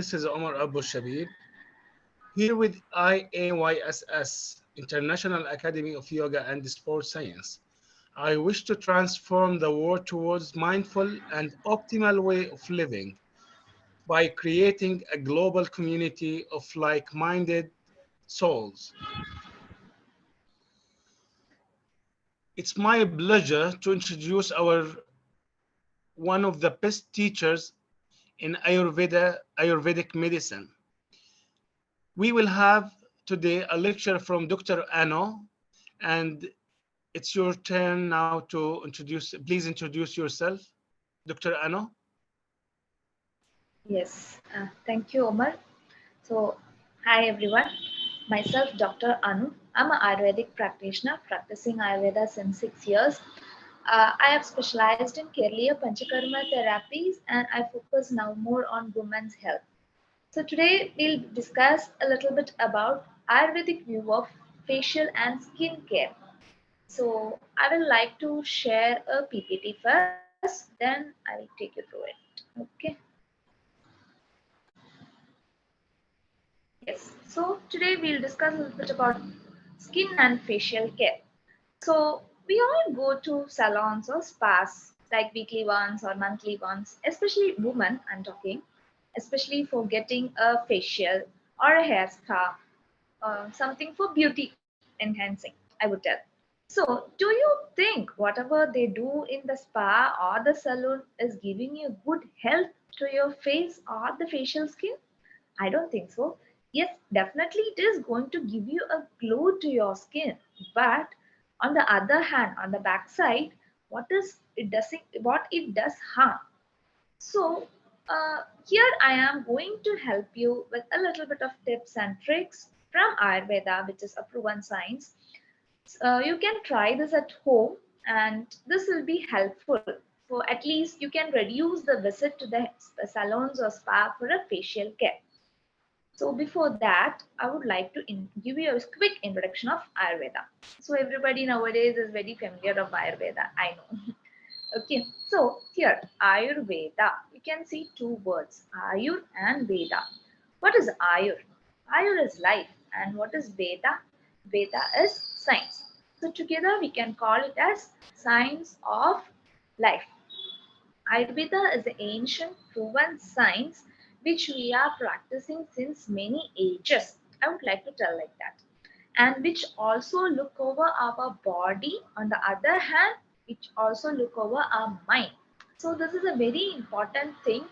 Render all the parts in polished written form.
This is Omar Abu Shabib here with IAYSS, International Academy of Yoga and Sports Science. I wish to transform the world towards mindful and optimal way of living by creating a global community of like-minded souls. It's my pleasure to introduce our one of the best teachers in Ayurvedic medicine. We will have today a lecture from Dr. Ano, and it's your turn now to introduce. Please introduce yourself, Dr. Ano. Yes, thank you, Omar. So, hi everyone. Myself, Dr. Anu. I'm an Ayurvedic practitioner practicing Ayurveda since 6 years. I have specialized in Kerala Panchakarma therapies and I focus now more on women's health. So, today we'll discuss a little bit about Ayurvedic view of facial and skin care. So, I will like to share a PPT first, then I will take you through it. Okay. Yes, so today we'll discuss a little bit about skin and facial care. So, we all go to salons or spas, like weekly ones or monthly ones, especially women, I'm talking, especially for getting a facial or a hair spa, something for beauty enhancing, I would tell. So, do you think whatever they do in the spa or the salon is giving you good health to your face or the facial skin? I don't think so. Yes, definitely it is going to give you a glow to your skin. But on the other hand, on the backside, what it does harm. So here I am going to help you with a little bit of tips and tricks from Ayurveda, which is a proven science. You can try this at home, and this will be helpful. For at least you can reduce the visit to the salons or spa for a facial care. So before that, I would like to give you a quick introduction of Ayurveda. So everybody nowadays is very familiar of Ayurveda, I know. Okay, so here Ayurveda, you can see two words, Ayur and Veda. What is Ayur? Ayur is life, and what is Veda? Veda is science. So together we can call it as science of life. Ayurveda is an ancient proven science which we are practicing since many ages. I would like to tell like that. And which also look over our body, on the other hand, which also look over our mind. So this is a very important thing.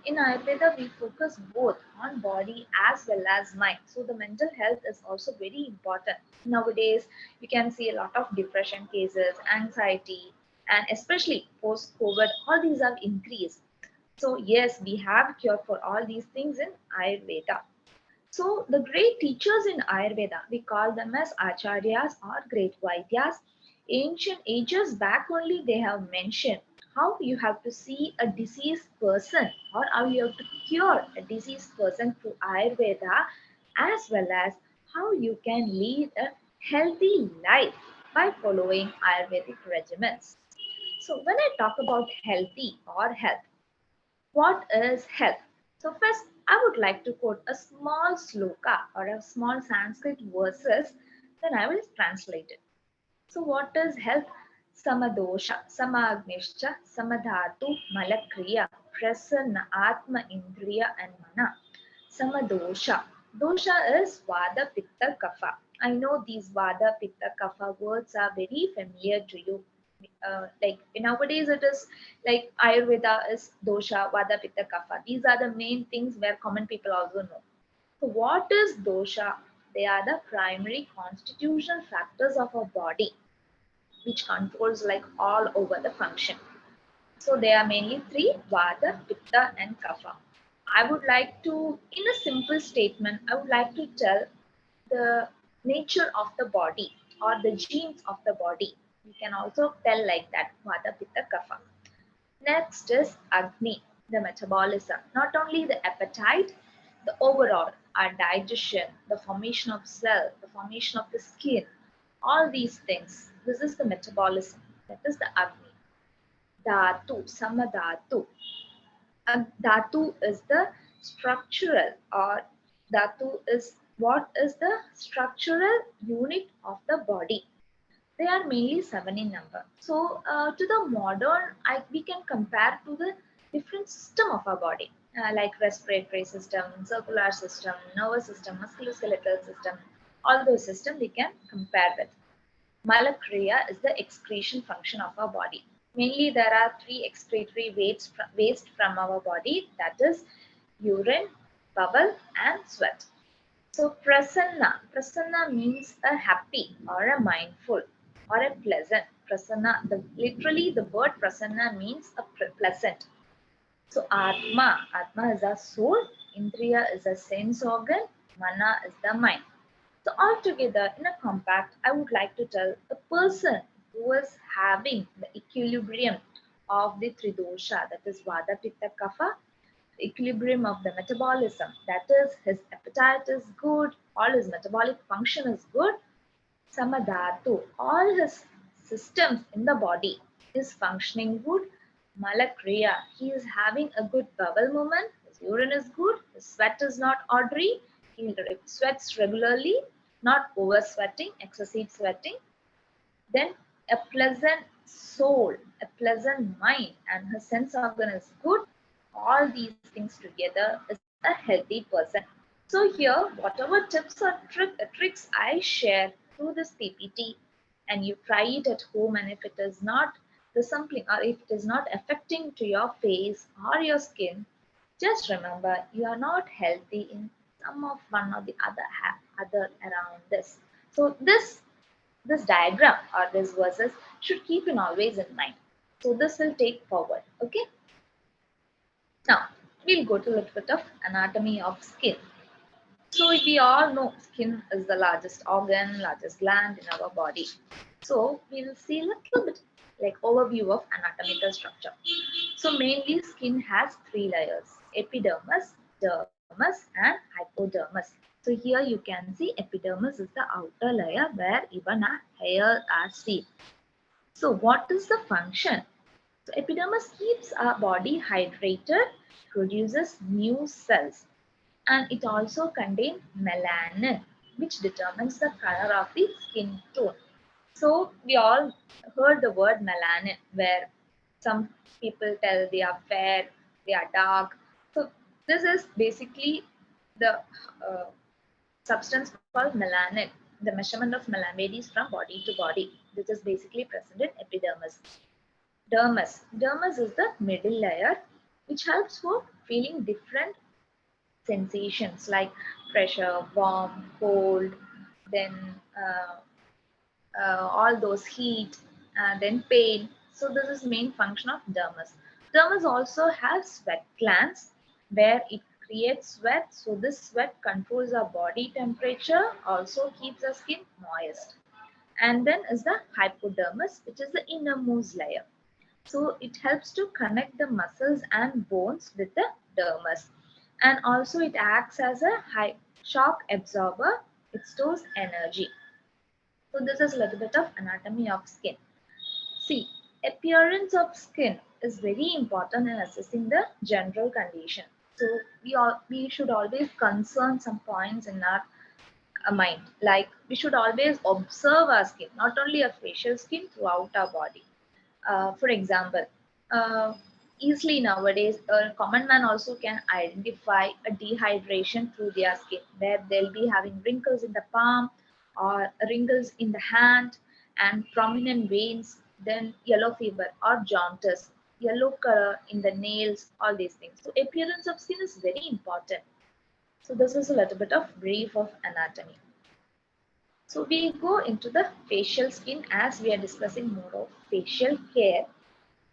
In Ayurveda, we focus both on body as well as mind. So the mental health is also very important. Nowadays, you can see a lot of depression cases, anxiety, and especially post-COVID, all these have increased. So yes, we have cure for all these things in Ayurveda. So the great teachers in Ayurveda, we call them as acharyas or great vaidyas. Ancient ages back only they have mentioned how you have to see a diseased person or how you have to cure a diseased person through Ayurveda, as well as how you can lead a healthy life by following Ayurvedic regimens. So when I talk about healthy or health, what is health? So first, I would like to quote a small sloka or a small Sanskrit verses, then I will translate it. So what is health? Samadosha, Samagnishcha, Samadhatu, Malakriya, Prasanna, Atma, Indriya and Mana. Samadosha. Dosha is Vada, Pitta, Kapha. I know these Vada, Pitta, Kapha words are very familiar to you. Like nowadays it is like Ayurveda is dosha, Vada, Pitta, Kapha. These are the main things where common people also know. So what is dosha? They are the primary constitutional factors of our body which controls like all over the function. So there are mainly three, Vata, Pitta and Kapha. I would like to, in a simple statement, I would like to tell the nature of the body or the genes of the body. We can also tell like that, Vata, Pitta, Kapha. Next is Agni, the metabolism. Not only the appetite, the overall, our digestion, the formation of cell, the formation of the skin, all these things. This is the metabolism. That is the Agni. Dhatu, Samadhatu. Dhatu is the structural, or dhatu is what is the structural unit of the body. They are mainly seven in number. So to the modern, we can compare to the different system of our body, like respiratory system, circular system, nervous system, musculoskeletal system. All those systems we can compare with. Malakriya is the excretion function of our body. Mainly, there are three excretory waste from our body, that is urine, bowel, and sweat. So prasanna means a happy or a mindful or a pleasant. Literally the word prasanna means a pleasant. So atma is a soul, indriya is a sense organ, mana is the mind. So altogether, in a compact, I would like to tell a person who is having the equilibrium of the tridosha, that is vada, pitta, kapha, equilibrium of the metabolism, that is his appetite is good, all his metabolic function is good, samadhatu, all his systems in the body is functioning good, malakriya, he is having a good bowel movement, his urine is good, his sweat is not ordinary, he sweats regularly, not over sweating, excessive sweating, then a pleasant soul, a pleasant mind, and her sense organ is good. All these things together is a healthy person. So here, whatever tips or tricks I share through this PPT, and you try it at home, and if it is not resembling or if it is not affecting to your face or your skin, just remember you are not healthy in some of one or the other around this. So this diagram or this verses should keep in always in mind. So this will take forward. Okay. Now we'll go to a little bit of anatomy of skin. So we all know skin is the largest organ, largest gland in our body. So we'll see a little bit like overview of anatomical structure. So mainly skin has three layers: epidermis, dermis, and hypodermis. So here you can see epidermis is the outer layer where even our hair are seen. So what is the function? So epidermis keeps our body hydrated, produces new cells, and it also contains melanin, which determines the color of the skin tone. So we all heard the word melanin, where some people tell they are fair, they are dark. So this is basically the substance called melanin, the measurement of melanoids from body to body. This is basically present in epidermis. Dermis is the middle layer, which helps for feeling different sensations like pressure, warm, cold, then all those heat, then pain. So this is main function of dermis. Dermis also has sweat glands where it creates sweat. So this sweat controls our body temperature, also keeps the skin moist. And then is the hypodermis, which is the innermost layer. So it helps to connect the muscles and bones with the dermis. And also it acts as a high shock absorber. It stores energy. So this is a little bit of anatomy of skin. See, appearance of skin is very important in assessing the general condition. So we should always concern some points in our mind. Like we should always observe our skin, not only a facial skin throughout our body. For example, uh, easily nowadays, a common man also can identify a dehydration through their skin, where they'll be having wrinkles in the palm or wrinkles in the hand and prominent veins, then yellow fever or jaundice, yellow color in the nails, all these things. So appearance of skin is very important. So this is a little bit of brief of anatomy. So we go into the facial skin as we are discussing more of facial care.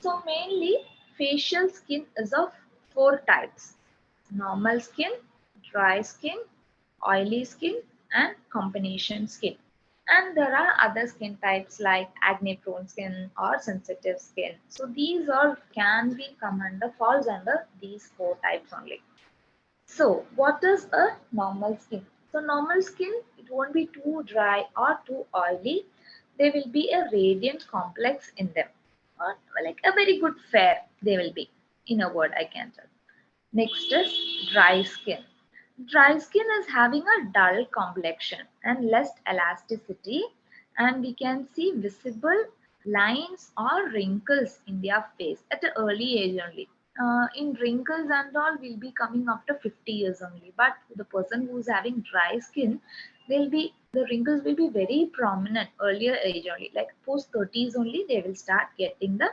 So mainly facial skin is of four types: normal skin, dry skin, oily skin, and combination skin. And there are other skin types like acne prone skin or sensitive skin. So these all can be falls under these four types only. So, what is a normal skin? So, normal skin, it won't be too dry or too oily. There will be a radiant complex in them, or like a very good fair they will be. In a word, I can tell. Next is dry skin. Dry skin is having a dull complexion and less elasticity, and we can see visible lines or wrinkles in their face at an early age only. In wrinkles and all will be coming after 50 years only, but the person who is having dry skin, the wrinkles will be very prominent earlier age only, like post 30s only they will start getting the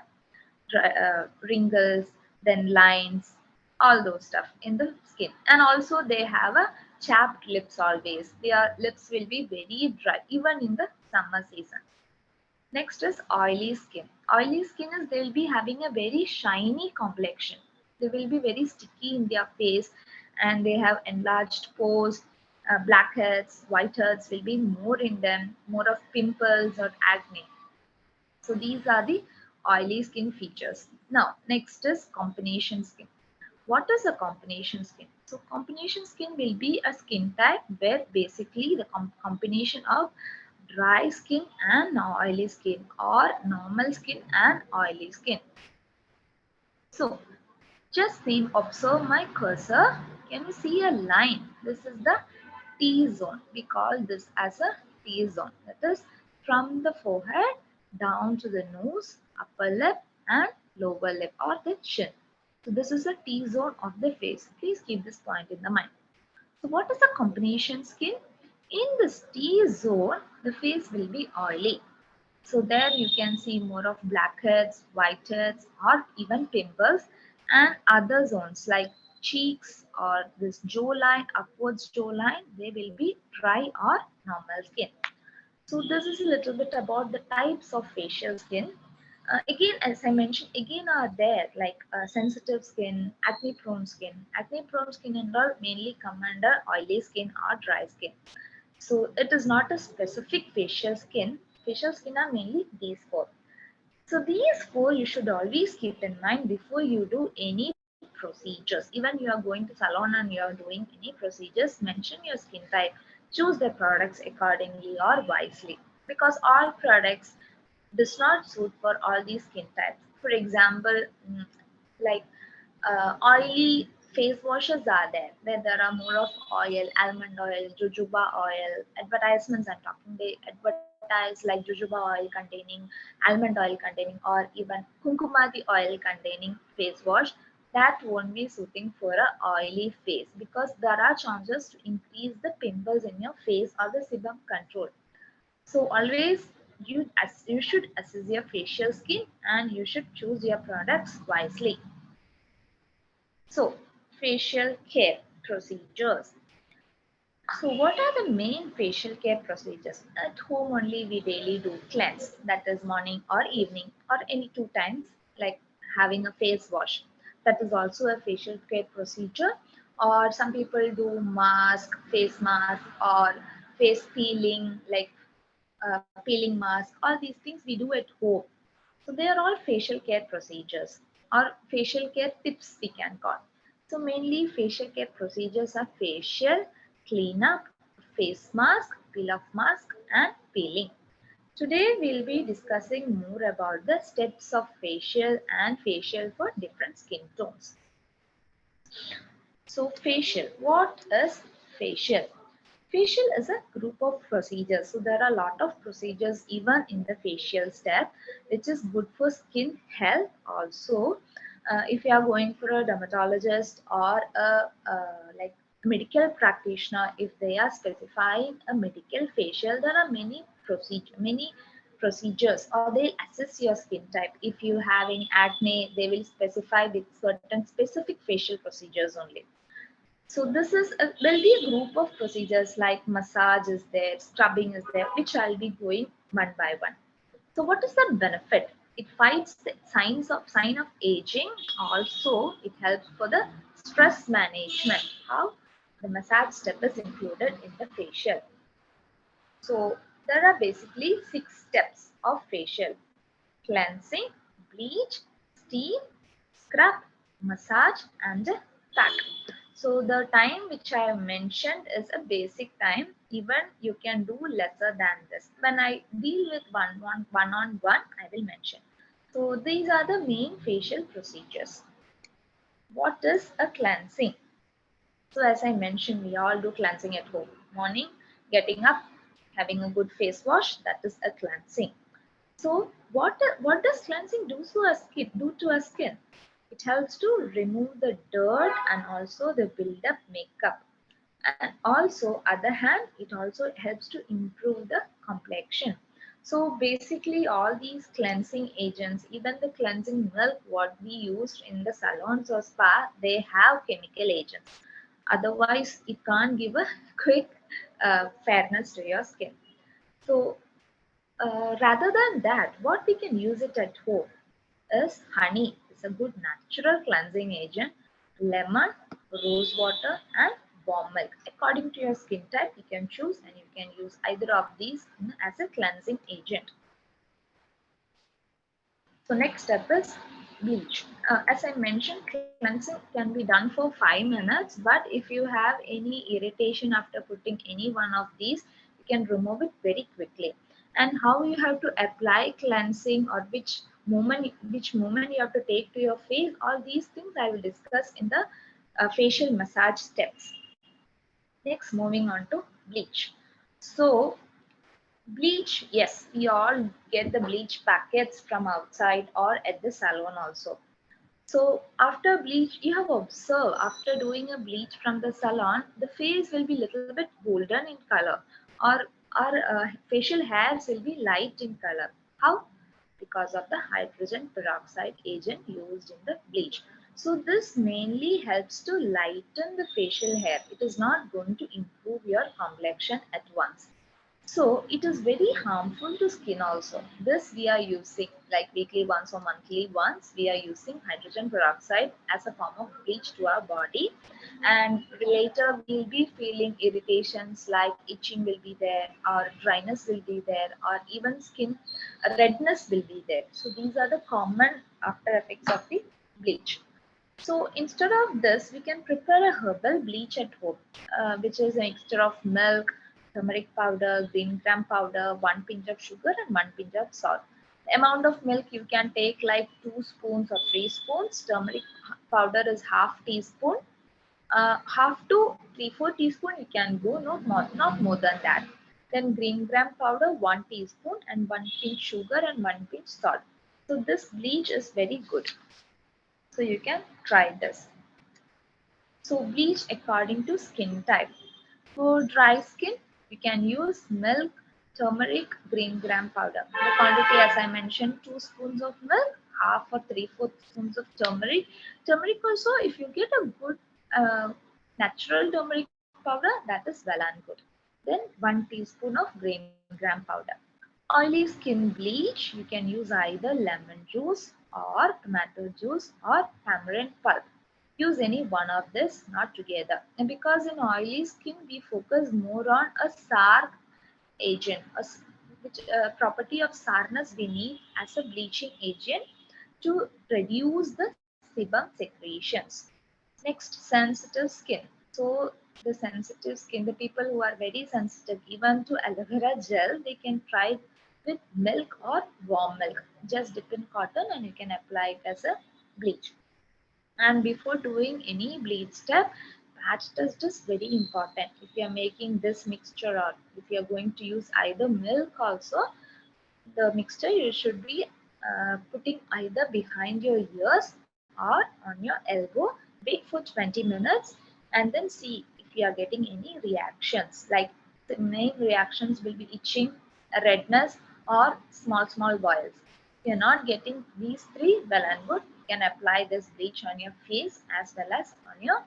wrinkles, then lines, all those stuff in the skin. And also they have a chapped lips always. Their lips will be very dry even in the summer season. Next is oily skin. Oily skin is they will be having a very shiny complexion. They will be very sticky in their face and they have enlarged pores, blackheads, whiteheads will be more in them, more of pimples or acne. So these are the oily skin features. Now, next is combination skin. What is a combination skin? So combination skin will be a skin type where basically the combination of dry skin and oily skin or normal skin and oily skin. So just see, observe my cursor. Can you see a line? This is the T zone. We call this as a T zone. That is from the forehead down to the nose, upper lip and lower lip or the chin. So this is a T zone of the face. Please keep this point in the mind. So what is a combination skin? In this T zone, the face will be oily. So there you can see more of blackheads, whiteheads or even pimples, and other zones like cheeks or this jawline, upwards jawline, they will be dry or normal skin. So this is a little bit about the types of facial skin. Again, as I mentioned, again are there like sensitive skin, acne prone skin. Acne prone skin and all mainly come under oily skin or dry skin. So it is not a specific facial skin. Facial skin are mainly these four. So these four you should always keep in mind before you do any procedures. Even you are going to salon and you are doing any procedures, mention your skin type. Choose the products accordingly or wisely, because all products does not suit for all these skin types. For example, like oily face washes are there where there are more of oil, almond oil, jojoba oil. Advertisements I'm talking, they advertise like jojoba oil containing, almond oil containing, or even kumkumati oil containing face wash. That won't be suiting for a oily face because there are chances to increase the pimples in your face or the sebum control. So always you should assess your facial skin and you should choose your products wisely. So, facial care procedures. So, what are the main facial care procedures? At home only we daily do cleanse, that is morning or evening or any two times, like having a face wash. That is also a facial care procedure. Or some people do mask, face mask, or face peeling, like peeling mask. All these things we do at home. So they are all facial care procedures or facial care tips we can call. So mainly facial care procedures are facial, cleanup, face mask, peel off mask and peeling. Today we'll be discussing more about the steps of facial and facial for different skin tones. So facial, what is facial? Facial is a group of procedures. So there are a lot of procedures even in the facial step, which is good for skin health also. If you are going for a dermatologist or like medical practitioner, if they are specifying a medical facial, there are many procedures, or they'll assess your skin type. If you have any acne, they will specify with certain specific facial procedures only. So this is will be a group of procedures like massage is there, scrubbing is there, which I'll be going one by one. So what is the benefit? It fights the sign of aging. Also, it helps for the stress management. How? The massage step is included in the facial. So there are basically 6 steps of facial: cleansing, bleach, steam, scrub, massage, and pack. So the time which I have mentioned is a basic time. Even you can do lesser than this. When I deal with one on one, I will mention. So these are the main facial procedures. What is a cleansing? So as I mentioned, we all do cleansing at home. Morning, getting up, having a good face wash, that is a cleansing. So what does cleansing do to our skin? It helps to remove the dirt and also the build up makeup. And also other hand, it also helps to improve the complexion. So basically all these cleansing agents, even the cleansing milk what we used in the salons or spa, they have chemical agents. Otherwise it can't give a quick fairness to your skin. So rather than that, what we can use it at home is honey. It's a good natural cleansing agent. Lemon, rose water, and warm milk. According to your skin type, you can choose and you can use either of these as a cleansing agent. So next step is bleach. As I mentioned, cleansing can be done for 5 minutes, but if you have any irritation after putting any one of these, you can remove it very quickly. And how you have to apply cleansing or which moment you have to take to your face, all these things I will discuss in the facial massage steps. Next, moving on to bleach. So bleach, yes, we all get the bleach packets from outside or at the salon also. So after bleach, you have observed after doing a bleach from the salon, the face will be little bit golden in color, or our facial hairs will be light in color. How? Because of the hydrogen peroxide agent used in the bleach. So this mainly helps to lighten the facial hair. It is not going to improve your complexion at once. So it is very harmful to skin also. This we are using like weekly once or monthly once. We are using hydrogen peroxide as a form of bleach to our body, and later we'll be feeling irritations like itching will be there, or dryness will be there, or even skin redness will be there. So these are the common after effects of the bleach. So instead of this, we can prepare a herbal bleach at home, which is a mixture of milk, turmeric powder, green gram powder, one pinch of sugar, and one pinch of salt. The amount of milk you can take like 2 spoons or 3 spoons. Turmeric powder is half teaspoon. Half to 3-4 teaspoon you can go, not more than that. Then green gram powder 1 teaspoon and one pinch sugar and one pinch salt. So this bleach is very good. So you can try this. So bleach according to skin type. For dry skin, you can use milk, turmeric, green gram powder. The quantity as I mentioned, 2 spoons of milk, half or 3/4 spoons of turmeric. Turmeric also, if you get a good natural turmeric powder, that is well and good. Then 1 teaspoon of green gram powder. Oily skin bleach, you can use either lemon juice or tomato juice or tamarind pulp. Use any one of this, not together. And because in oily skin we focus more on a SARC agent, which property of sourness we need as a bleaching agent to reduce the sebum secretions. Next, sensitive skin. So the sensitive skin, the people who are very sensitive even to aloe vera gel, they can try with milk or warm milk. Just dip in cotton and you can apply it as a bleach. And before doing any bleach step, patch test is very important. If you are making this mixture or if you are going to use either milk also, the mixture you should be putting either behind your ears or on your elbow. Wait for 20 minutes and then see if you are getting any reactions. Like the main reactions will be itching, redness, or small boils. If you are not getting these three, well and good, you can apply this bleach on your face as well as on your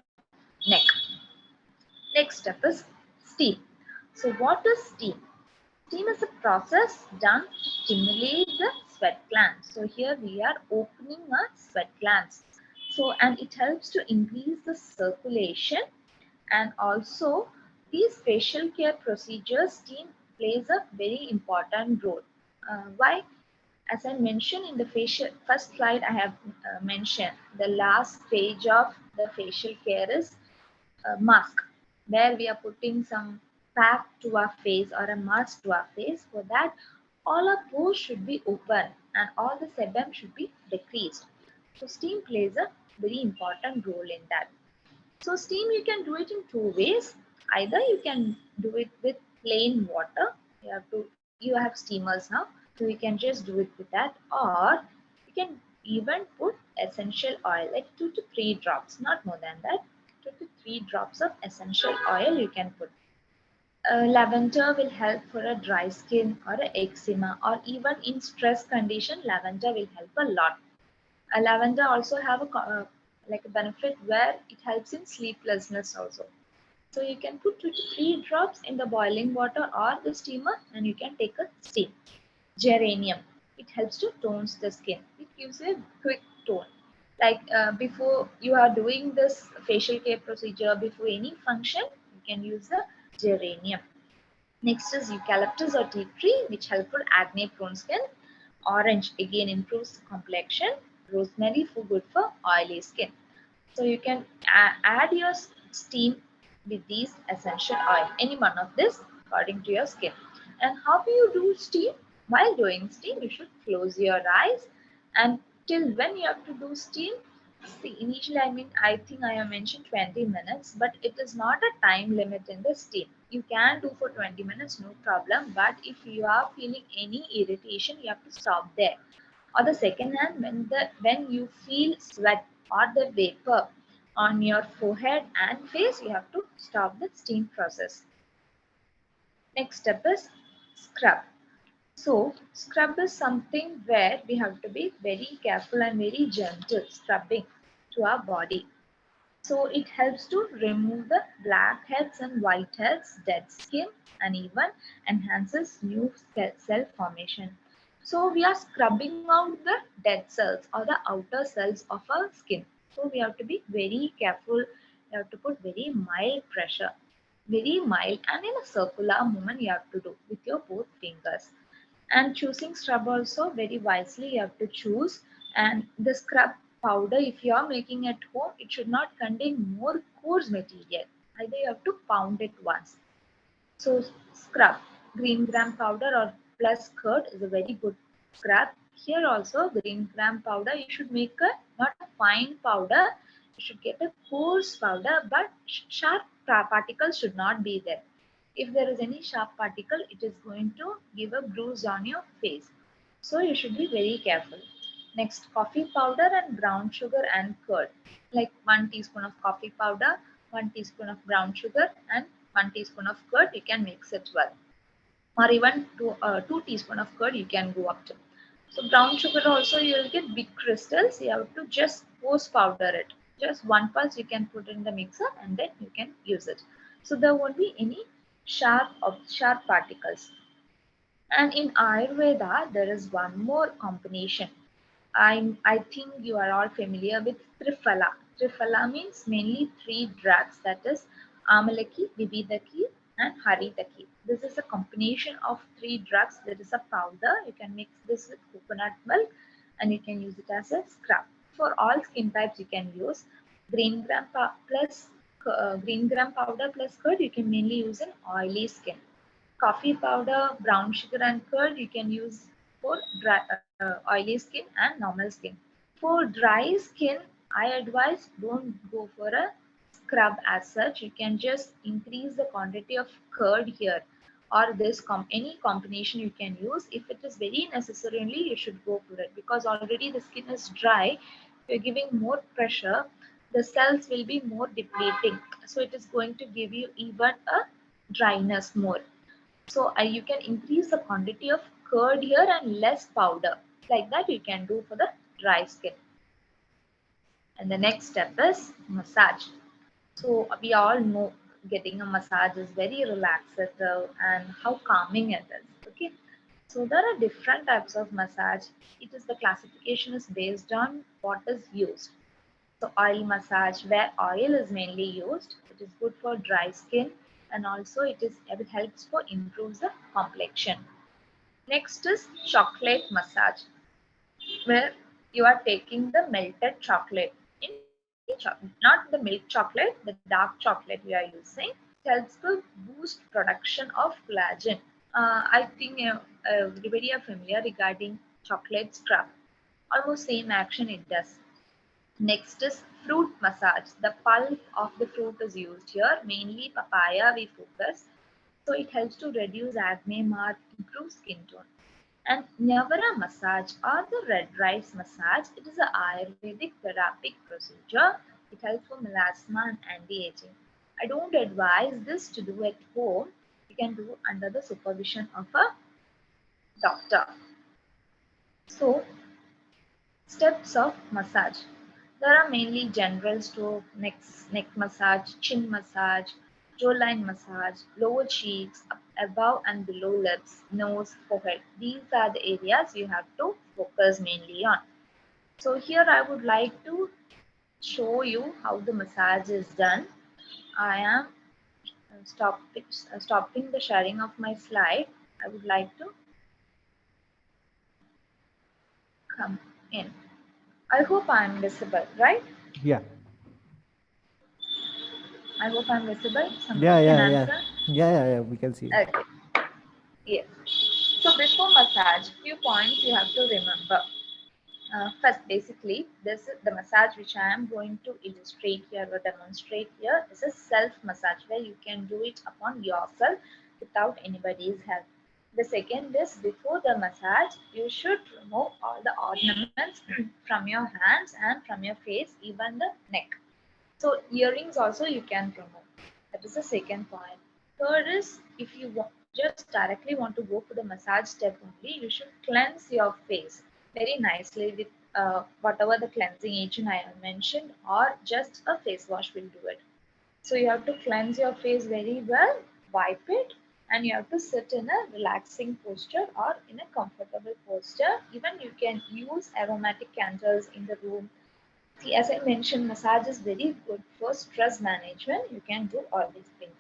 neck. Next step is steam. So what is steam? Steam is a process done to stimulate the sweat glands. So here we are opening our sweat glands. So and it helps to increase the circulation, and also these facial care procedures, steam plays a very important role. Why? As I mentioned in the facial first slide, I have mentioned the last stage of the facial care is mask, where we are putting some pack to our face or a mask to our face. For that, all our pores should be open and all the sebum should be decreased. So steam plays a very important role in that. So steam you can do it in two ways. Either you can do it with plain water. You have steamers now, so you can just do it with that, or you can even put essential oil like 2 to 3 drops, not more than that. 2 to 3 drops of essential oil you can put. Lavender will help for a dry skin or a eczema, or even in stress condition. Lavender will help a lot. Lavender also have like a benefit where it helps in sleeplessness also. So you can put 2 to 3 drops in the boiling water or the steamer, and you can take a steam. Geranium, it helps to tones the skin. It gives a quick tone. Like before you are doing this facial care procedure, before any function, you can use the geranium. Next is eucalyptus or tea tree, which help for acne prone skin. Orange again improves complexion. Rosemary for good for oily skin. So you can add your steam with these essential oil, any one of this according to your skin. And how do you do steam? While doing steam, you should close your eyes, and till when you have to do steam. See, initially, I think I have mentioned 20 minutes, but it is not a time limit in the steam. You can do for 20 minutes, no problem. But if you are feeling any irritation, you have to stop there. Or the second hand, when you feel sweat or the vapor on your forehead and face, you have to stop the steam process. Next step is scrub. So scrub is something where we have to be very careful and very gentle scrubbing to our body. So it helps to remove the blackheads and whiteheads, dead skin, and even enhances new cell formation. So we are scrubbing out the dead cells or the outer cells of our skin. So we have to be very careful. You have to put very mild pressure, very mild, and in a circular movement you have to do with your both fingers. And choosing scrub also very wisely you have to choose. And the scrub powder, if you are making at home, it should not contain more coarse material. Either you have to pound it once. So scrub, green gram powder or plus curd is a very good scrub. Here also green gram powder, you should make a not a fine powder. You should get a coarse powder, but sharp particles should not be there. If there is any sharp particle, it is going to give a bruise on your face. So you should be very careful. Next, coffee powder and brown sugar and curd. Like 1 teaspoon of coffee powder, 1 teaspoon of brown sugar, and 1 teaspoon of curd. You can mix it well. Or even 2 teaspoon of curd you can go up to. So brown sugar also you will get big crystals. You have to just post powder it. Just one pulse you can put in the mixer, and then you can use it. So there won't be any sharp particles. And in Ayurveda, there is one more combination. I think you are all familiar with Triphala. Triphala means mainly three drugs, that is Amalaki, Vibhidaki, and Haritaki. This is a combination of three drugs. There is a powder. You can mix this with coconut milk, and you can use it as a scrub. For all skin types, you can use green gram plus green gram powder plus curd. You can mainly use in oily skin. Coffee powder, brown sugar, and curd you can use for oily skin and normal skin. For dry skin, I advise don't go for a scrub as such. You can just increase the quantity of curd here, or this any combination you can use. If it is very necessary only, you should go for it, because already the skin is dry. If you're giving more pressure, the cells will be more depleting. So it is going to give you even a dryness more. So you can increase the quantity of curd here and less powder. Like that you can do for the dry skin. And the next step is massage. So we all know getting a massage is very relaxative and how calming it is. Okay. So there are different types of massage. It is the classification is based on what is used. So oil massage, where oil is mainly used, it is good for dry skin, and also it helps for improves the complexion. Next is chocolate massage, where you are taking the melted chocolate in not the milk chocolate, the dark chocolate we are using. It helps to boost production of collagen. I think everybody are familiar regarding chocolate scrub. Almost same action it does. Next is fruit massage. The pulp of the fruit is used here, mainly papaya we focus. So it helps to reduce acne mark, improve skin tone. And Nyavara massage or the red rice massage, it is an Ayurvedic therapeutic procedure. It helps for melasma and anti-aging. I don't advise this to do at home. You can do under the supervision of a doctor. So, steps of massage. There are mainly general stroke, neck massage, chin massage, jawline massage, lower cheeks, above and below lips, nose, forehead. These are the areas you have to focus mainly on. So here I would like to show you how the massage is done. I am stopping the sharing of my slide. I would like to come in. I hope I am visible, right? Yeah. I hope I'm visible. Yeah, Somebody can yeah, yeah. answer. Yeah, we can see you. Okay. Yes. So before massage, few points you have to remember. First, basically, this is the massage which I am going to illustrate here or demonstrate here is a self massage where you can do it upon yourself without anybody's help. The second is before the massage, you should remove all the ornaments from your hands and from your face, even the neck. So earrings also you can remove. That is the second point. Third is if you just directly want to go for the massage step only, you should cleanse your face very nicely with whatever the cleansing agent I have mentioned, or just a face wash will do it. So you have to cleanse your face very well, wipe it, and you have to sit in a relaxing posture or in a comfortable posture. Even you can use aromatic candles in the room. See, as I mentioned, massage is very good for stress management. You can do all these things.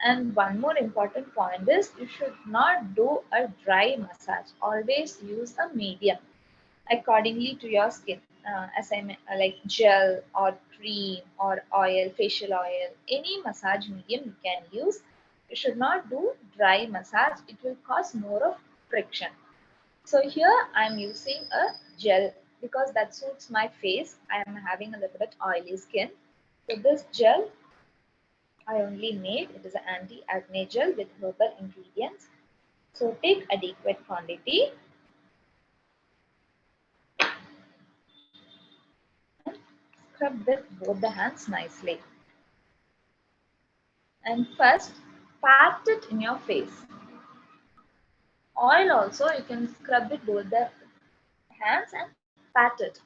And one more important point is you should not do a dry massage. Always use a medium accordingly to your skin. As like gel or cream or oil, facial oil, any massage medium you can use. You should not do dry massage. It will cause more of friction. So here I'm using a gel because that suits my face. I am having a little bit oily skin. So this gel I only made. It is an anti-acne gel with herbal ingredients. So take adequate quantity and scrub with both the hands nicely. And first pat it in your face. Oil also you can scrub with both the hands and pat it.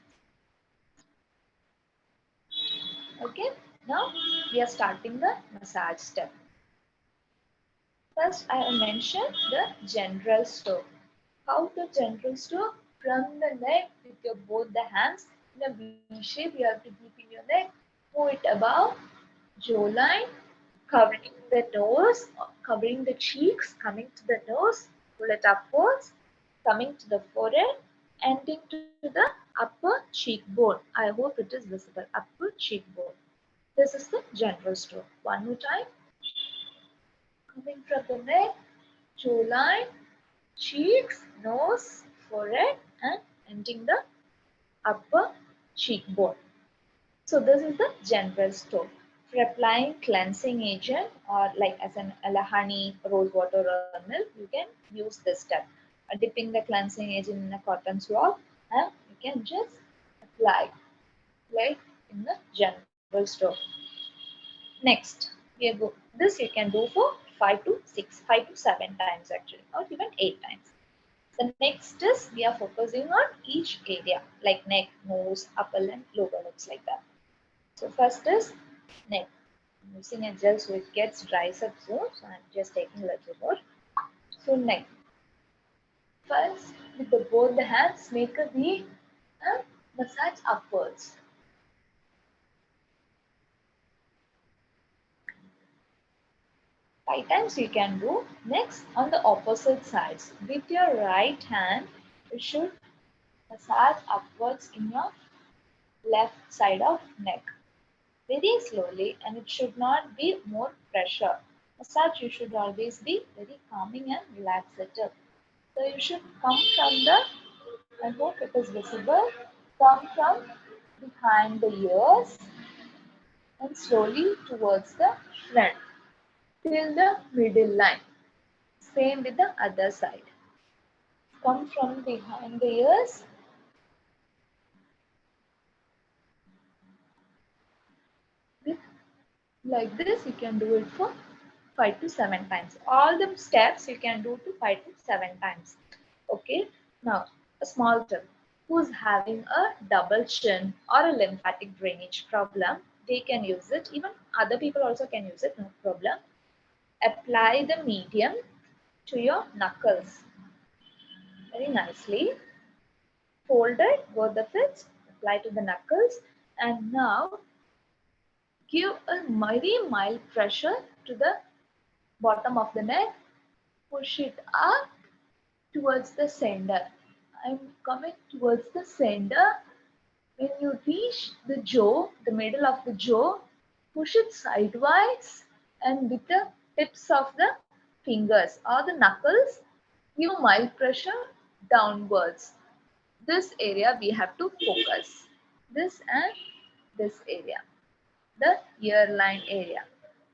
Okay, now we are starting the massage step. First, I will mention the general stroke. How the general stroke? From the neck with your both the hands in a V shape, you have to keep in your neck, move it above, jawline, covering the nose, covering the cheeks, coming to the nose, pull it upwards, coming to the forehead, ending to the upper cheekbone. I hope it is visible. Upper cheekbone. This is the general stroke. One more time. Coming from the neck, jawline, cheeks, nose, forehead, and ending the upper cheekbone. So this is the general stroke. For applying cleansing agent or like as an honey, rose water or milk, you can use this step. Dipping the cleansing agent in a cotton swab and you can just apply like in the general stroke. Next, we are this you can do for 5 to 7 times actually, or even 8 times. The next is we are focusing on each area like neck, nose, upper lip, lower lips like that. So first is neck. I'm using a gel so it gets dries up soon. So I'm just taking a little more. So neck. First, with both the hands, make a V and massage upwards. 5 times you can do. Next, on the opposite sides, with your right hand, you should massage upwards in your left side of neck. Very slowly, and it should not be more pressure. Massage you should always be very calming and relaxative. So you should come from the, I hope it is visible, come from behind the ears and slowly towards the front till the middle line. Same with the other side. Come from behind the ears with like this. You can do it for 5 to 7 times. All the steps you can do to 5 to 7 times. Okay. Now a small tip. Who's having a double chin or a lymphatic drainage problem, they can use it. Even other people also can use it, no problem. Apply the medium to your knuckles very nicely. Fold it, both of it, apply to the knuckles, and now give a very mild pressure to the bottom of the neck. Push it up towards the center. I'm coming towards the center. When you reach the jaw, the middle of the jaw, push it sideways and with the tips of the fingers or the knuckles, give mild pressure downwards. This area we have to focus. This and this area, the ear line area.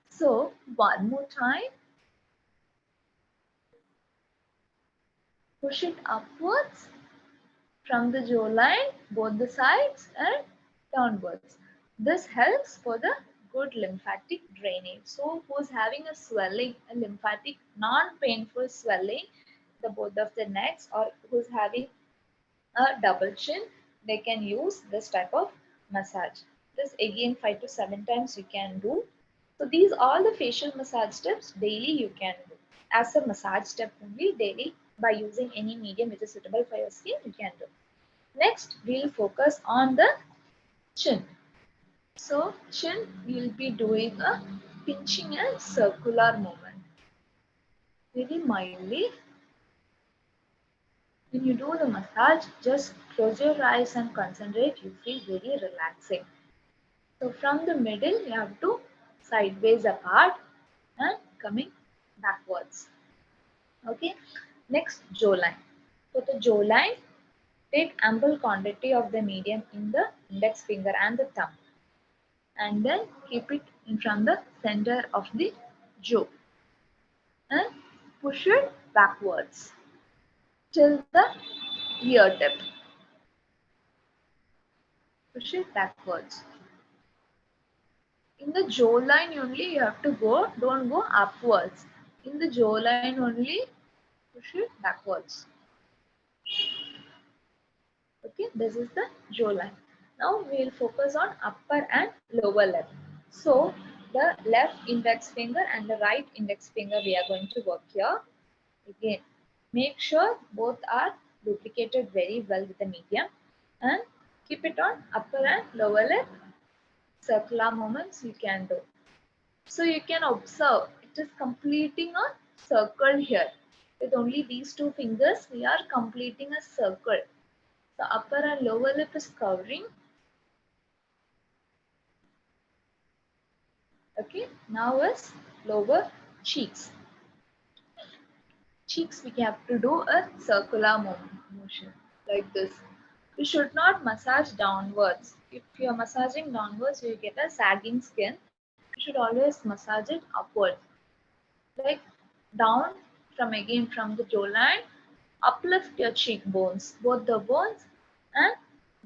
So one more time, push it upwards from the jawline, both the sides and downwards. This helps for the good lymphatic drainage. So who's having a swelling, a lymphatic non-painful swelling, the both of the necks, or who's having a double chin, they can use this type of massage. This again 5 to 7 times you can do. So these all the facial massage steps daily you can do. As a massage step only daily by using any medium which is suitable for your skin you can do. Next we'll focus on the chin. So chin we'll be doing a pinching and circular movement. Very mildly. When you do the massage, just close your eyes and concentrate. You feel very relaxing. So from the middle, you have to sideways apart and coming backwards. Okay. Next, jawline. For the jawline, take ample quantity of the medium in the index finger and the thumb, and then keep it in from the center of the jaw and push it backwards till the ear tip. Push it backwards. In the jawline only you have to go, don't go upwards. In the jawline only, push it backwards. Okay, this is the jawline. Now we will focus on upper and lower lip. So the left index finger and the right index finger we are going to work here. Again, make sure both are lubricated very well with the medium and keep it on upper and lower lip. Circular movements you can do. So you can observe it is completing a circle here. With only these two fingers, we are completing a circle. The upper and lower lip is covering. Okay, now is lower cheeks. Cheeks we have to do a circular motion like this. You should not massage downwards. If you are massaging downwards, you get a sagging skin. You should always massage it upward. Like down from the jawline, uplift your cheekbones, both the bones, and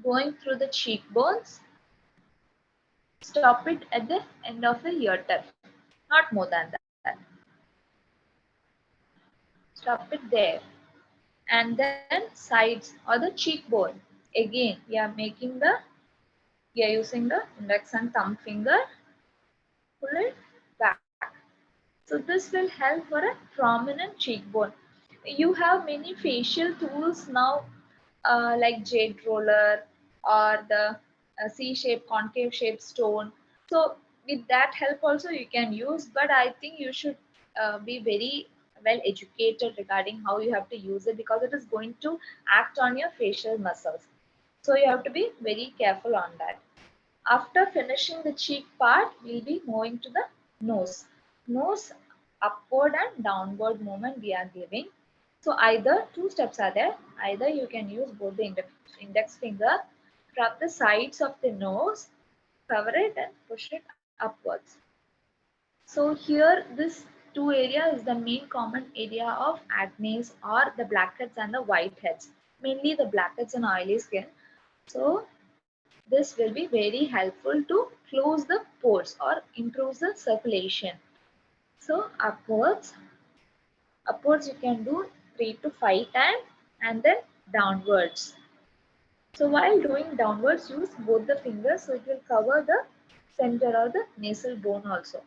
going through the cheekbones, stop it at the end of the ear tip, not more than that. Stop it there. And then sides or the cheekbone. Again, we are using the index and thumb finger. Pull it back. So this will help for a prominent cheekbone. You have many facial tools now, like jade roller or the C-shape, concave shape stone. So with that help also you can use, but I think you should be very well educated regarding how you have to use it, because it is going to act on your facial muscles. So you have to be very careful on that. After finishing the cheek part, we'll be moving to the nose. Nose upward and downward movement we are giving. So either two steps are there. Either you can use both the index finger From the sides of the nose, cover it and push it upwards. So here this two area is the main common area of acne or the blackheads and the whiteheads, mainly the blackheads and oily skin. So this will be very helpful to close the pores or improve the circulation. So upwards you can do 3 to 5 times and then downwards. So while doing downwards, use both the fingers so it will cover the center or the nasal bone also.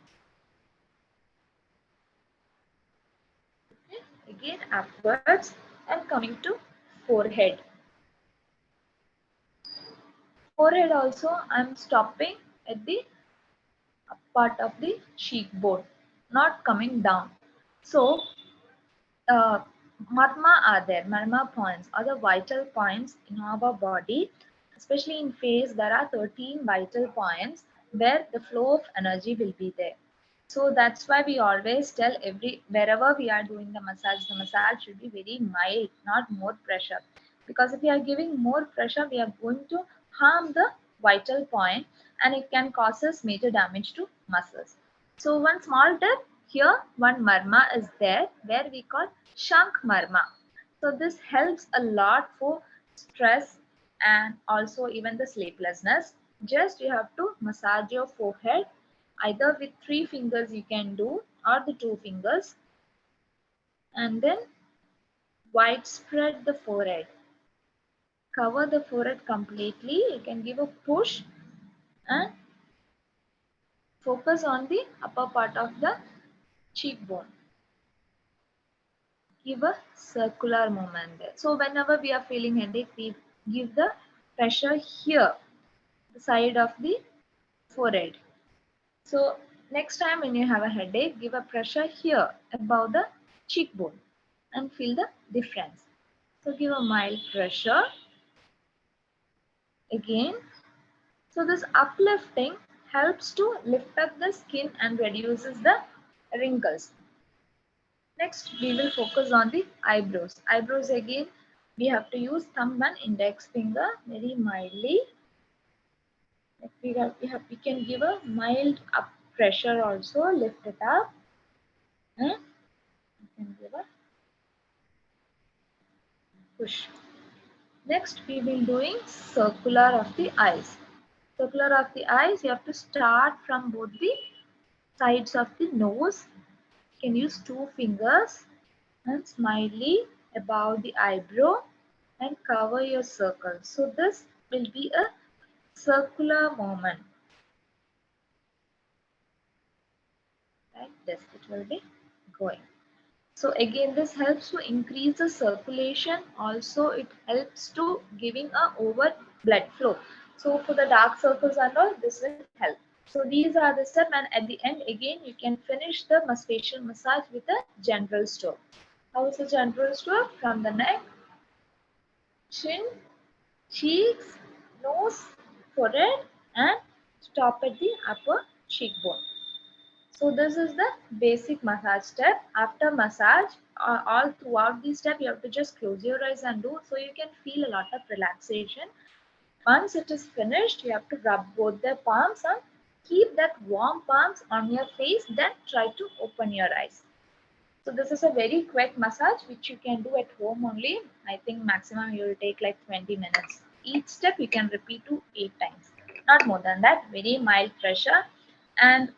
Okay. Again upwards and coming to forehead. Forehead also I am stopping at the up part of the cheekbone, not coming down. So uh, marma points are the vital points in our body, especially in face. There are 13 vital points where the flow of energy will be there. So that's why we always tell every wherever we are doing the massage should be very mild, not more pressure. Because if we are giving more pressure, we are going to harm the vital point and it can cause us major damage to muscles. So one small tip here, one marma is there where we call shank marma. So this helps a lot for stress and also even the sleeplessness. Just you have to massage your forehead either with 3 fingers you can do or the 2 fingers and then widespread the forehead. Cover the forehead completely. You can give a push and focus on the upper part of the cheekbone. Give a circular movement there. So whenever we are feeling headache, we give the pressure here, the side of the forehead. So next time when you have a headache, give a pressure here above the cheekbone and feel the difference. So give a mild pressure again. So this uplifting helps to lift up the skin and reduces the wrinkles. Next, we will focus on the eyebrows. Eyebrows again, we have to use thumb and index finger very mildly. Like we can give a mild up pressure also, lift it up, and we can give a push. Next, we will doing circular of the eyes. Circular of the eyes, you have to start from both the sides of the nose. You can use 2 fingers and smiley above the eyebrow and cover your circle. So this will be a circular movement. Like this, it will be going. So again, this helps to increase the circulation. Also, it helps to giving a over blood flow. So for the dark circles and all, this will help. So these are the steps, and at the end, again, you can finish the facial massage with a general stroke. How is the general stroke? From the neck, chin, cheeks, nose, forehead, and stop at the upper cheekbone. So this is the basic massage step. After massage, all throughout the step, you have to just close your eyes and do so you can feel a lot of relaxation. Once it is finished, you have to rub both the palms and keep that warm palms on your face. Then try to open your eyes. So this is a very quick massage which you can do at home only. I think maximum you will take like 20 minutes. Each step you can repeat to 8 times. Not more than that. Very mild pressure, and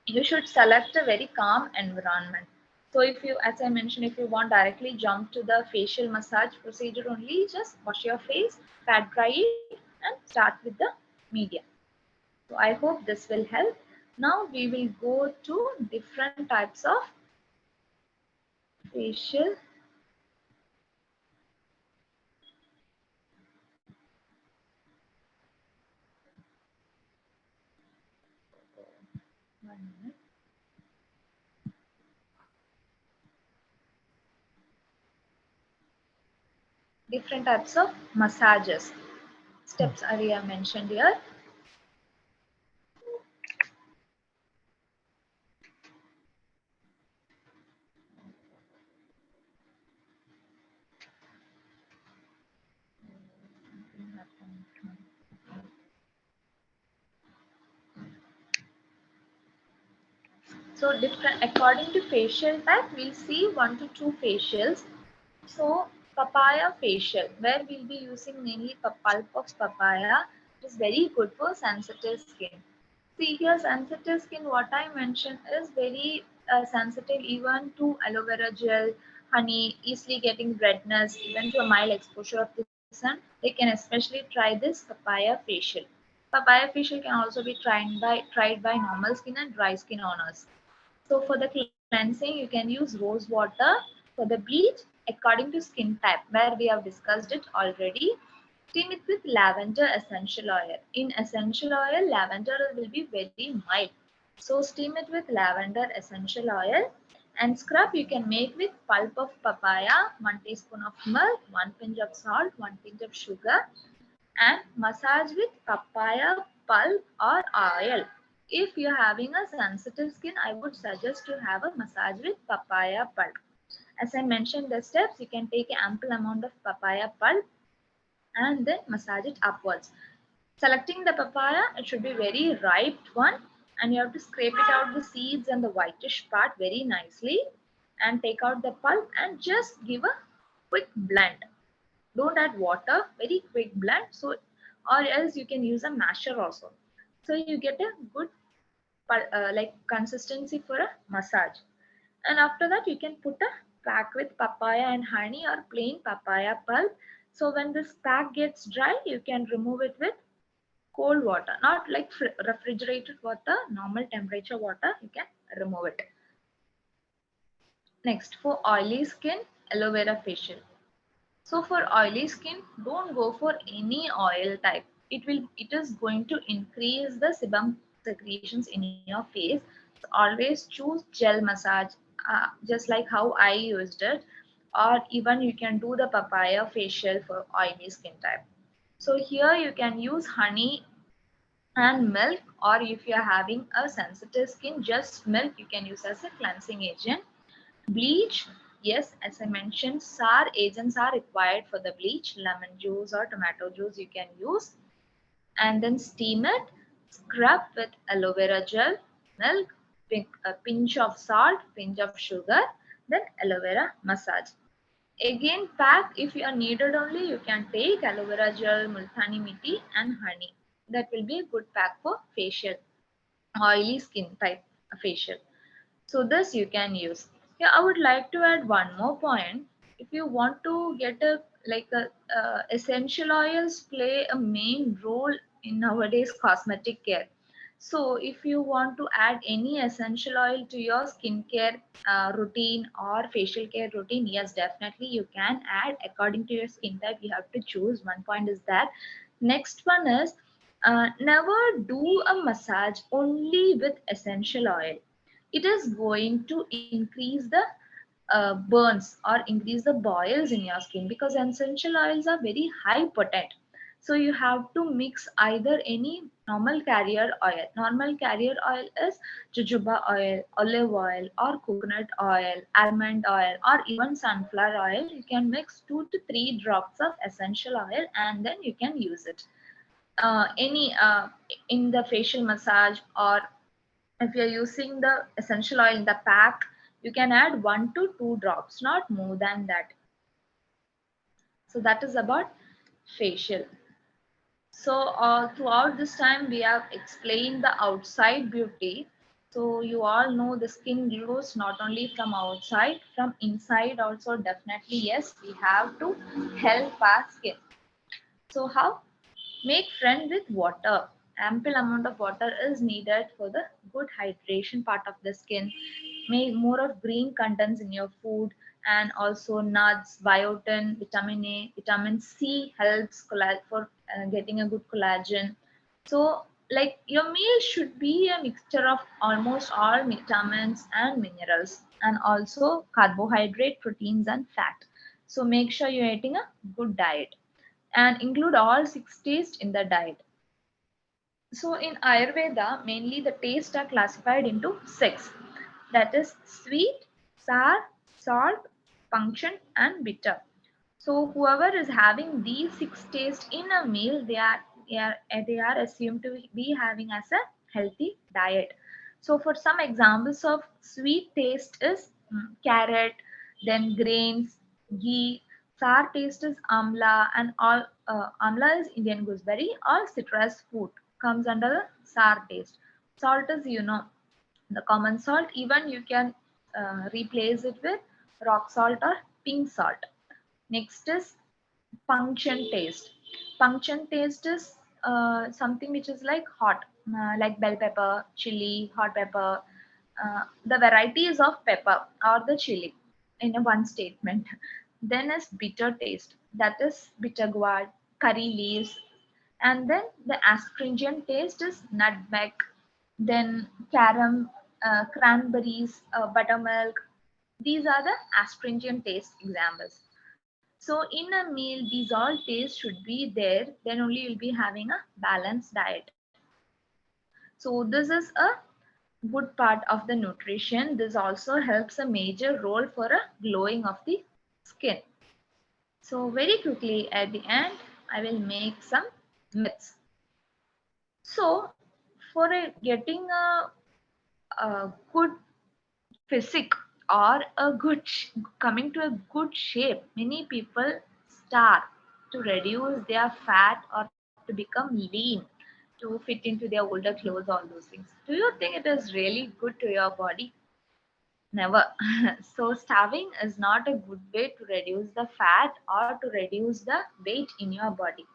you should select a very calm environment. So if you, as I mentioned, if you want directly jump to the facial massage procedure only, just wash your face, pat dry it and start with the medium. So I hope this will help. Now we will go to different types of facial. One minute. Different types of massages. Steps Arya mentioned here. So different according to facial type, we'll see one to two facials. So papaya facial, where we'll be using mainly pulp of papaya. It is very good for sensitive skin. See here, sensitive skin, what I mentioned is very sensitive even to aloe vera gel, honey, easily getting redness, even to a mild exposure of the sun. They can especially try this papaya facial. Papaya facial can also be tried by normal skin and dry skin owners. So for the cleansing, you can use rose water. For the bleach, according to skin type, where we have discussed it already, steam it with lavender essential oil. In essential oil, lavender will be very mild. So steam it with lavender essential oil, and scrub you can make with pulp of papaya, 1 teaspoon of milk, 1 pinch of salt, 1 pinch of sugar, and massage with papaya pulp or oil. If you're having a sensitive skin, I would suggest to have a massage with papaya pulp. As I mentioned the steps, you can take an ample amount of papaya pulp and then massage it upwards. Selecting the papaya, it should be very ripe one, and you have to scrape it out the seeds and the whitish part very nicely and take out the pulp and just give a quick blend. Don't add water, very quick blend. So or else you can use a masher also. So you get a good like consistency for a massage. And after that you can put a pack with papaya and honey or plain papaya pulp. So when this pack gets dry, you can remove it with cold water, not like refrigerated water, normal temperature water, you can remove it. Next, for oily skin, aloe vera facial. So for oily skin, don't go for any oil type. It is going to increase the sebum secretions in your face. So always choose gel massage, just like how I used it, or even you can do the papaya facial for oily skin type. So here you can use honey and milk, or if you are having a sensitive skin, just milk you can use as a cleansing agent. Bleach, yes, as I mentioned, sour agents are required for the bleach. Lemon juice or tomato juice you can use. And then steam it, scrub with aloe vera gel, milk, a pinch of salt, pinch of sugar, then aloe vera massage. Again, pack if you are needed only, you can take aloe vera gel, multani mitti, and honey. That will be a good pack for facial, oily skin type facial. So this you can use. Yeah, I would like to add one more point. If you want to get a like a essential oils play a main role in nowadays cosmetic care. So if you want to add any essential oil to your skincare routine or facial care routine, yes, definitely you can add according to your skin type. You have to choose. One point is that. Next one is never do a massage only with essential oil. It is going to increase the burns or increase the boils in your skin, because essential oils are very high potent. So you have to mix either any normal carrier oil. Normal carrier oil is jojoba oil, olive oil, or coconut oil, almond oil, or even sunflower oil. You can mix 2 to 3 drops of essential oil and then you can use it. Any in the facial massage, or if you're using the essential oil in the pack, you can add 1 to 2 drops, not more than that. So that is about facial. So throughout this time we have explained the outside beauty. So you all know the skin glows not only from outside, from inside also. Definitely yes, we have to help our skin. So how? Make friend with water. Ample amount of water is needed for the good hydration part of the skin. Make more of green contents in your food, and also nuts, biotin, vitamin A, vitamin C helps for getting a good collagen. So like your meal should be a mixture of almost all vitamins and minerals, and also carbohydrate, proteins and fat. So make sure you're eating a good diet and include all 6 tastes in the diet. So in Ayurveda, mainly the tastes are classified into six. That is sweet, sour, salt, pungent, and bitter. So whoever is having these 6 tastes in a meal, they are assumed to be having as a healthy diet. So for some examples of sweet taste is carrot, then grains, ghee. Sour taste is amla, and all amla is Indian gooseberry. All citrus food comes under the sour taste. Salt is the common salt. Even you can replace it with rock salt or pink salt. Next is pungent taste. Pungent taste is something which is like hot, like bell pepper, chili, hot pepper, the varieties of pepper or the chili in a one statement. Then is bitter taste, that is bitter gourd, curry leaves, and then the astringent taste is nutmeg, then caram, cranberries, buttermilk. These are the astringent taste examples. So in a meal, these all tastes should be there. Then only you'll be having a balanced diet. So this is a good part of the nutrition. This also helps a major role for a glowing of the skin. So very quickly at the end, I will make some myths. So for getting a good physique or a coming to a good shape, many people start to reduce their fat or to become lean to fit into their older clothes, all those things. Do you think it is really good to your body? Never. So starving is not a good way to reduce the fat or to reduce the weight in your body,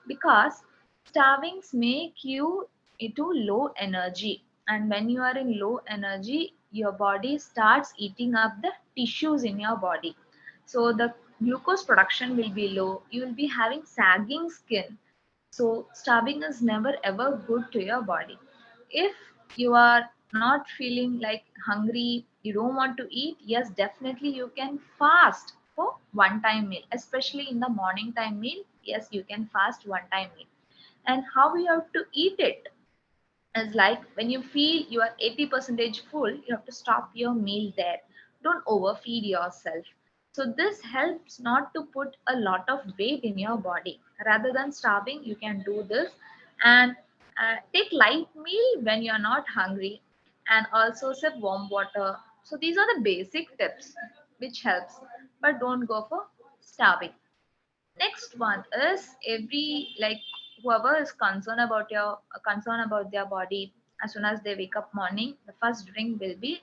because starvings make you into low energy, and when you are in low energy, your body starts eating up the tissues in your body. So the glucose production will be low, you will be having sagging skin. So starving is never ever good to your body. If you are not feeling like hungry, you don't want to eat, yes, definitely you can fast for one time meal, especially in the morning time meal. Yes, you can fast one time meal. And how you have to eat it is like when you feel you are 80 percentage full, you have to stop your meal there. Don't overfeed yourself. So this helps not to put a lot of weight in your body. Rather than starving, you can do this. And take light meal when you're not hungry, and also sip warm water. So these are the basic tips which helps, but don't go for starving. Next one is every, like, whoever is concerned about their body, as soon as they wake up morning, the first drink will be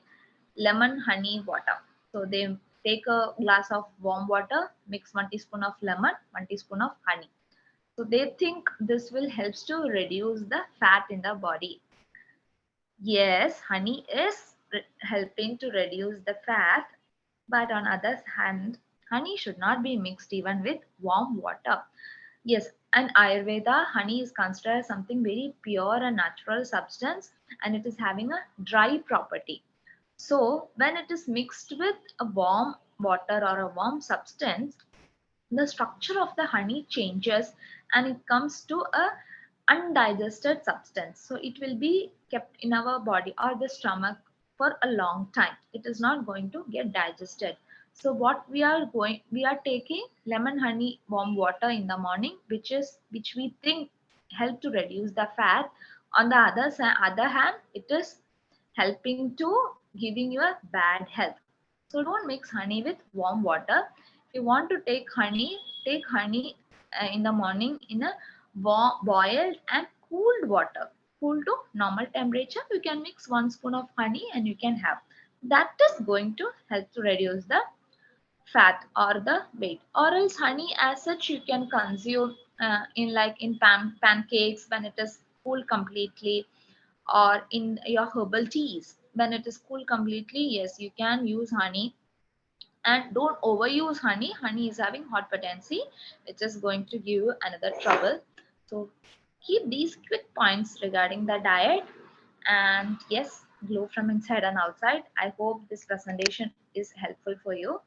lemon honey water. So they take a glass of warm water, mix 1 teaspoon of lemon, 1 teaspoon of honey. So they think this will helps to reduce the fat in the body. Yes, honey is helping to reduce the fat, but on other hand, honey should not be mixed even with warm water. Yes, and Ayurveda, honey is considered something very pure and natural substance, and it is having a dry property. So when it is mixed with a warm water or a warm substance, the structure of the honey changes and it comes to a undigested substance. So it will be kept in our body or the stomach for a long time. It is not going to get digested. So what we are taking lemon honey warm water in the morning, which we think help to reduce the fat. On the other hand, it is helping to giving you a bad health. So don't mix honey with warm water. If you want to take honey, take honey in the morning in a boiled and cooled water, cool to normal temperature. You can mix 1 spoon of honey and you can have. That is going to help to reduce the fat or the weight. Or else honey as such you can consume in like in pancakes when it is cool completely, or in your herbal teas when it is cool completely. Yes, you can use honey, and don't overuse honey. Honey is having hot potency, which is going to give you another trouble. So keep these quick points regarding the diet, and yes, glow from inside and outside. I hope this presentation is helpful for you.